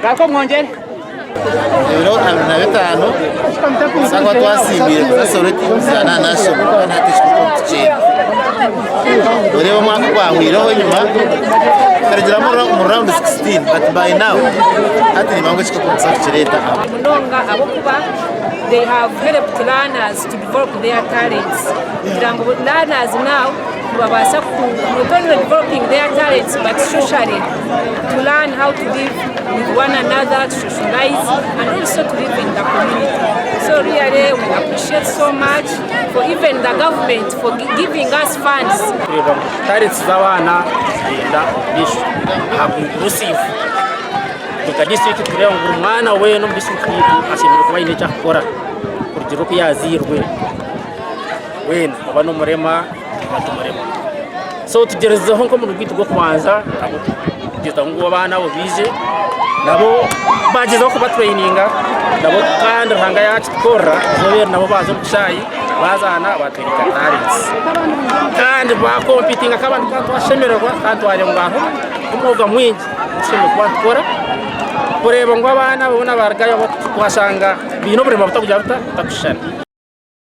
Kako mwongere. Ibiro 45 sangwa twasimbire kuzasoreti zana nasho kana tishikuti. Ureba mwaka kwahwiraho nyuma karagera mu round 16 but by now ati ni mango chikuti kireta munonga abo kuba they have helped learners to develop their talents. Learners now babasa not only developing their talents but socially to learn how to live with one another, to socialize and also to live in the community. So really we appreciate so much for even the government for giving us funds. Talents z'abana zigenda have inclusive. Tuka district tureba ngo umwana we no district yitu ashimira kuba ine cyakora kurugero ko yazirwe wena abano murema batumurema so tugerezeho nko mu rwito rwo kubanza kugeza ngo abana bo bize nabo bagezeho kuba traininga nabo kandi hanga yacu kukora zobera nabo bazo gucayi bazana batwereka talents kandi ba competing akabandi twashemererwa kandi wari ngaho umwuga mwingi ushimye kuba tukora kureba ngo abana babona baragayo twasanga bino buri mabutakuja butakushana